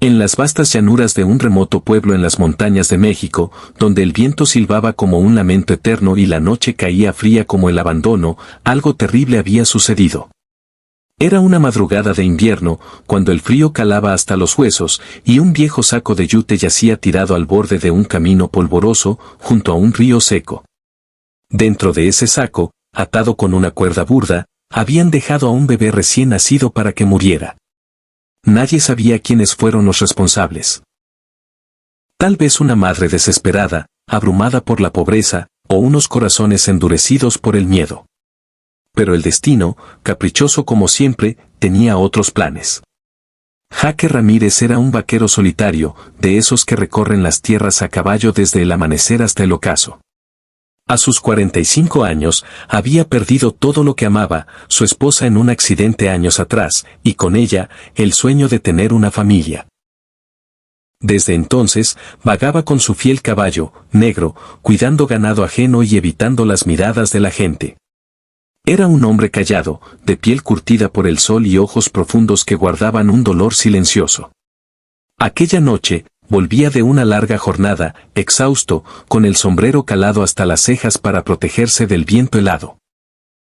En las vastas llanuras de un remoto pueblo en las montañas de México, donde el viento silbaba como un lamento eterno y la noche caía fría como el abandono, algo terrible había sucedido. Era una madrugada de invierno, cuando el frío calaba hasta los huesos, y un viejo saco de yute yacía tirado al borde de un camino polvoroso, junto a un río seco. Dentro de ese saco, atado con una cuerda burda, habían dejado a un bebé recién nacido para que muriera. Nadie sabía quiénes fueron los responsables. Tal vez una madre desesperada, abrumada por la pobreza, o unos corazones endurecidos por el miedo. Pero el destino, caprichoso como siempre, tenía otros planes. Jaque Ramírez era un vaquero solitario, de esos que recorren las tierras a caballo desde el amanecer hasta el ocaso. A sus 45 años, había perdido todo lo que amaba, su esposa en un accidente años atrás, y con ella, el sueño de tener una familia. Desde entonces, vagaba con su fiel caballo, negro, cuidando ganado ajeno y evitando las miradas de la gente. Era un hombre callado, de piel curtida por el sol y ojos profundos que guardaban un dolor silencioso. Aquella noche, volvía de una larga jornada, exhausto, con el sombrero calado hasta las cejas para protegerse del viento helado.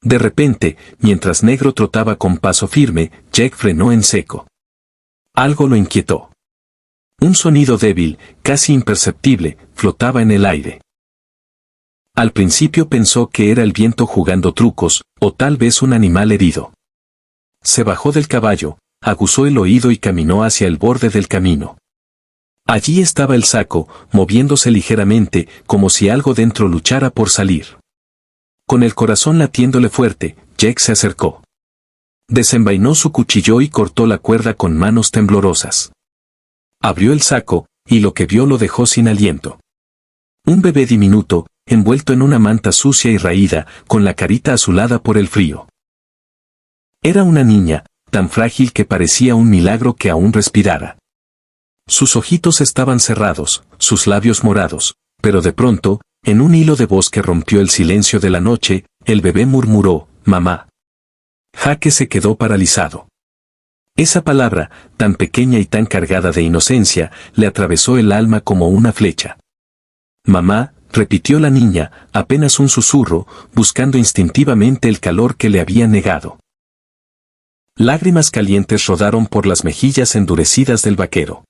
De repente, mientras Negro trotaba con paso firme, Jack frenó en seco. Algo lo inquietó. Un sonido débil, casi imperceptible, flotaba en el aire. Al principio pensó que era el viento jugando trucos, o tal vez un animal herido. Se bajó del caballo, aguzó el oído y caminó hacia el borde del camino. Allí estaba el saco, moviéndose ligeramente, como si algo dentro luchara por salir. Con el corazón latiéndole fuerte, Jack se acercó. Desenvainó su cuchillo y cortó la cuerda con manos temblorosas. Abrió el saco, y lo que vio lo dejó sin aliento. Un bebé diminuto, envuelto en una manta sucia y raída, con la carita azulada por el frío. Era una niña, tan frágil que parecía un milagro que aún respirara. Sus ojitos estaban cerrados, sus labios morados, pero de pronto, en un hilo de voz que rompió el silencio de la noche, el bebé murmuró, «Mamá». Jaque se quedó paralizado. Esa palabra, tan pequeña y tan cargada de inocencia, le atravesó el alma como una flecha. «Mamá», repitió la niña, apenas un susurro, buscando instintivamente el calor que le había negado. Lágrimas calientes rodaron por las mejillas endurecidas del vaquero.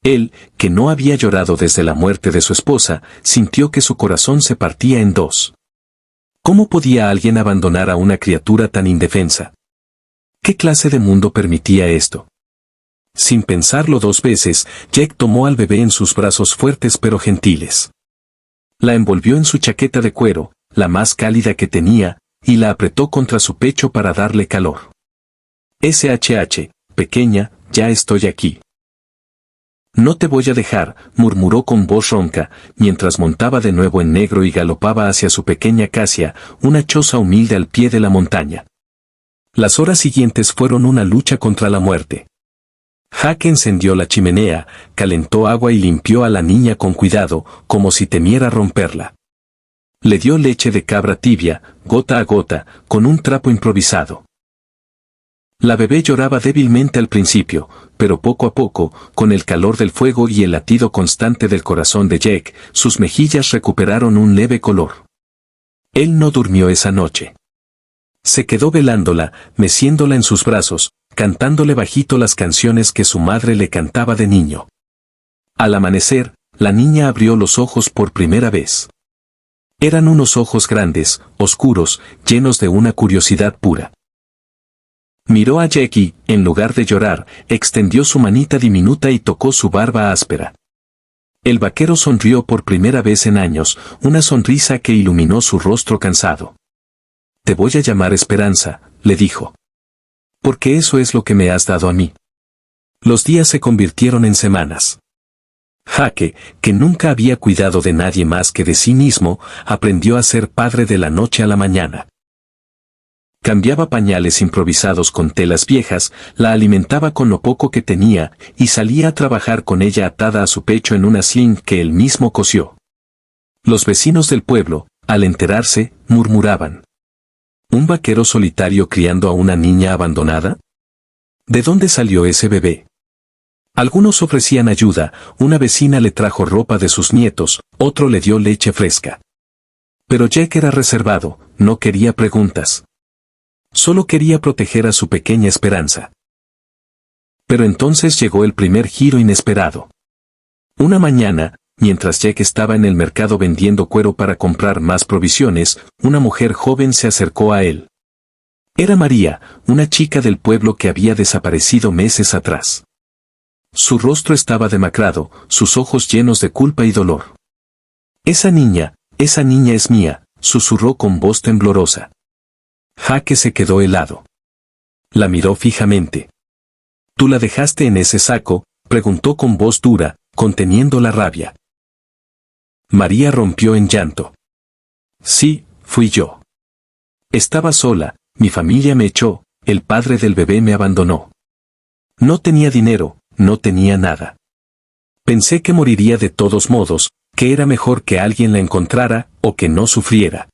Él, que no había llorado desde la muerte de su esposa, sintió que su corazón se partía en dos. ¿Cómo podía alguien abandonar a una criatura tan indefensa? ¿Qué clase de mundo permitía esto? Sin pensarlo dos veces, Jack tomó al bebé en sus brazos fuertes pero gentiles. La envolvió en su chaqueta de cuero, la más cálida que tenía, y la apretó contra su pecho para darle calor. «SHH, pequeña, ya estoy aquí». «No te voy a dejar», murmuró con voz ronca, mientras montaba de nuevo en Negro y galopaba hacia su pequeña Casia, una choza humilde al pie de la montaña. Las horas siguientes fueron una lucha contra la muerte. Jaque encendió la chimenea, calentó agua y limpió a la niña con cuidado, como si temiera romperla. Le dio leche de cabra tibia, gota a gota, con un trapo improvisado. La bebé lloraba débilmente al principio, pero poco a poco, con el calor del fuego y el latido constante del corazón de Jack, sus mejillas recuperaron un leve color. Él no durmió esa noche. Se quedó velándola, meciéndola en sus brazos, cantándole bajito las canciones que su madre le cantaba de niño. Al amanecer, la niña abrió los ojos por primera vez. Eran unos ojos grandes, oscuros, llenos de una curiosidad pura. Miró a Jack y, en lugar de llorar, extendió su manita diminuta y tocó su barba áspera. El vaquero sonrió por primera vez en años, una sonrisa que iluminó su rostro cansado. «Te voy a llamar Esperanza», le dijo. «Porque eso es lo que me has dado a mí». Los días se convirtieron en semanas. Jaque, que nunca había cuidado de nadie más que de sí mismo, aprendió a ser padre de la noche a la mañana. Cambiaba pañales improvisados con telas viejas, la alimentaba con lo poco que tenía, y salía a trabajar con ella atada a su pecho en una sling que él mismo cosió. Los vecinos del pueblo, al enterarse, murmuraban: ¿un vaquero solitario criando a una niña abandonada? ¿De dónde salió ese bebé? Algunos ofrecían ayuda, una vecina le trajo ropa de sus nietos, otro le dio leche fresca. Pero Jack era reservado, no quería preguntas. Solo quería proteger a su pequeña Esperanza. Pero entonces llegó el primer giro inesperado. Una mañana, mientras Jack estaba en el mercado vendiendo cuero para comprar más provisiones, una mujer joven se acercó a él. Era María, una chica del pueblo que había desaparecido meses atrás. Su rostro estaba demacrado, sus ojos llenos de culpa y dolor. Esa niña es mía, susurró con voz temblorosa. Jaque se quedó helado. La miró fijamente. ¿Tú la dejaste en ese saco?, preguntó con voz dura, conteniendo la rabia. María rompió en llanto. Sí, fui yo. Estaba sola, mi familia me echó, el padre del bebé me abandonó. No tenía dinero, no tenía nada. Pensé que moriría de todos modos, que era mejor que alguien la encontrara, o que no sufriera.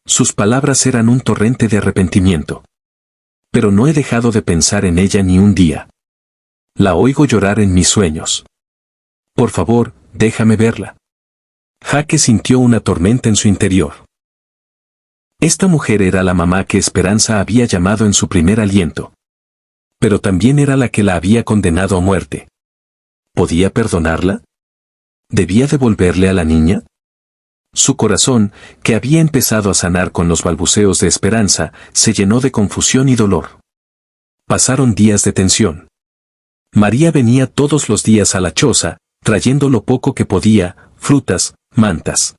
Sus palabras eran un torrente de arrepentimiento. Pero no he dejado de pensar en ella ni un día. La oigo llorar en mis sueños. Por favor, déjame verla. Jaque sintió una tormenta en su interior. Esta mujer era la mamá que Esperanza había llamado en su primer aliento. Pero también era la que la había condenado a muerte. ¿Podía perdonarla? ¿Debía devolverle a la niña? Su corazón, que había empezado a sanar con los balbuceos de Esperanza, se llenó de confusión y dolor. Pasaron días de tensión. María venía todos los días a la choza, trayendo lo poco que podía, frutas, mantas.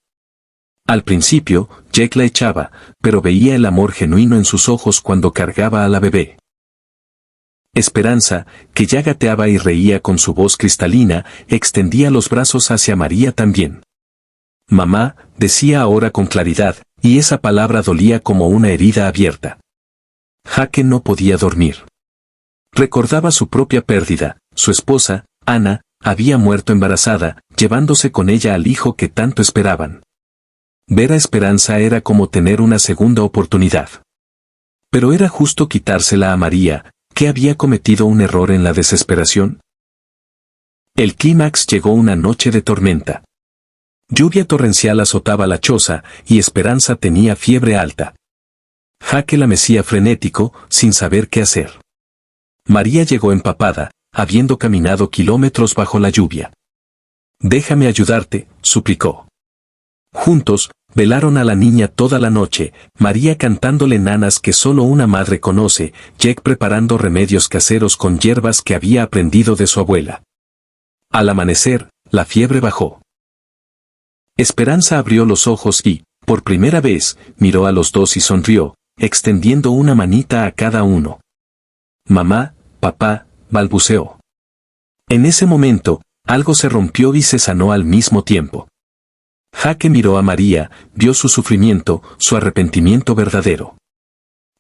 Al principio, Jack la echaba, pero veía el amor genuino en sus ojos cuando cargaba a la bebé. Esperanza, que ya gateaba y reía con su voz cristalina, extendía los brazos hacia María también. Mamá, decía ahora con claridad, y esa palabra dolía como una herida abierta. Jaque no podía dormir. Recordaba su propia pérdida, su esposa, Ana, había muerto embarazada, llevándose con ella al hijo que tanto esperaban. Ver a Esperanza era como tener una segunda oportunidad. Pero era justo quitársela a María, que había cometido un error en la desesperación. El clímax llegó una noche de tormenta. Lluvia torrencial azotaba la choza, y Esperanza tenía fiebre alta. Jaque la mecía frenético, sin saber qué hacer. María llegó empapada, habiendo caminado kilómetros bajo la lluvia. Déjame ayudarte, suplicó. Juntos, velaron a la niña toda la noche, María cantándole nanas que solo una madre conoce, Jack preparando remedios caseros con hierbas que había aprendido de su abuela. Al amanecer, la fiebre bajó. Esperanza abrió los ojos y, por primera vez, miró a los dos y sonrió, extendiendo una manita a cada uno. Mamá, papá, balbuceó. En ese momento, algo se rompió y se sanó al mismo tiempo. Jaque miró a María, vio su sufrimiento, su arrepentimiento verdadero.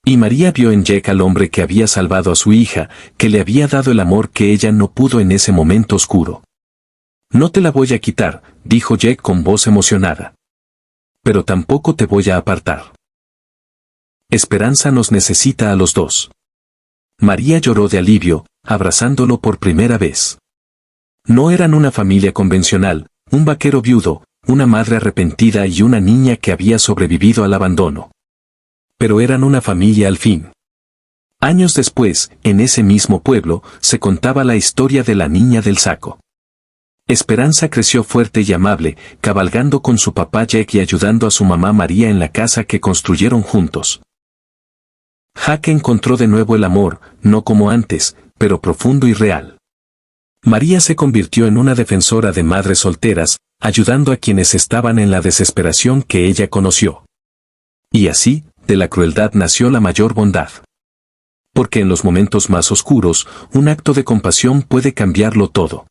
Y María vio en Jack al hombre que había salvado a su hija, que le había dado el amor que ella no pudo en ese momento oscuro. No te la voy a quitar, dijo Jack con voz emocionada. Pero tampoco te voy a apartar. Esperanza nos necesita a los dos. María lloró de alivio, abrazándolo por primera vez. No eran una familia convencional, un vaquero viudo, una madre arrepentida y una niña que había sobrevivido al abandono. Pero eran una familia al fin. Años después, en ese mismo pueblo, se contaba la historia de la niña del saco. Esperanza creció fuerte y amable, cabalgando con su papá Jack y ayudando a su mamá María en la casa que construyeron juntos. Jaque encontró de nuevo el amor, no como antes, pero profundo y real. María se convirtió en una defensora de madres solteras, ayudando a quienes estaban en la desesperación que ella conoció. Y así, de la crueldad nació la mayor bondad. Porque en los momentos más oscuros, un acto de compasión puede cambiarlo todo.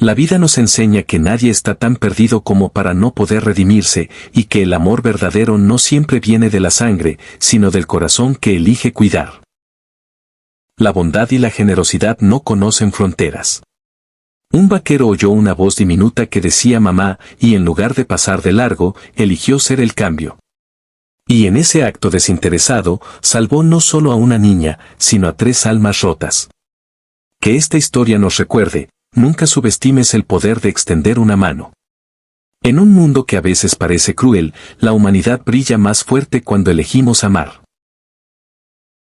La vida nos enseña que nadie está tan perdido como para no poder redimirse, y que el amor verdadero no siempre viene de la sangre, sino del corazón que elige cuidar. La bondad y la generosidad no conocen fronteras. Un vaquero oyó una voz diminuta que decía mamá, y en lugar de pasar de largo, eligió ser el cambio. Y en ese acto desinteresado, salvó no solo a una niña, sino a 3 almas rotas. Que esta historia nos recuerde, nunca subestimes el poder de extender una mano. En un mundo que a veces parece cruel, la humanidad brilla más fuerte cuando elegimos amar.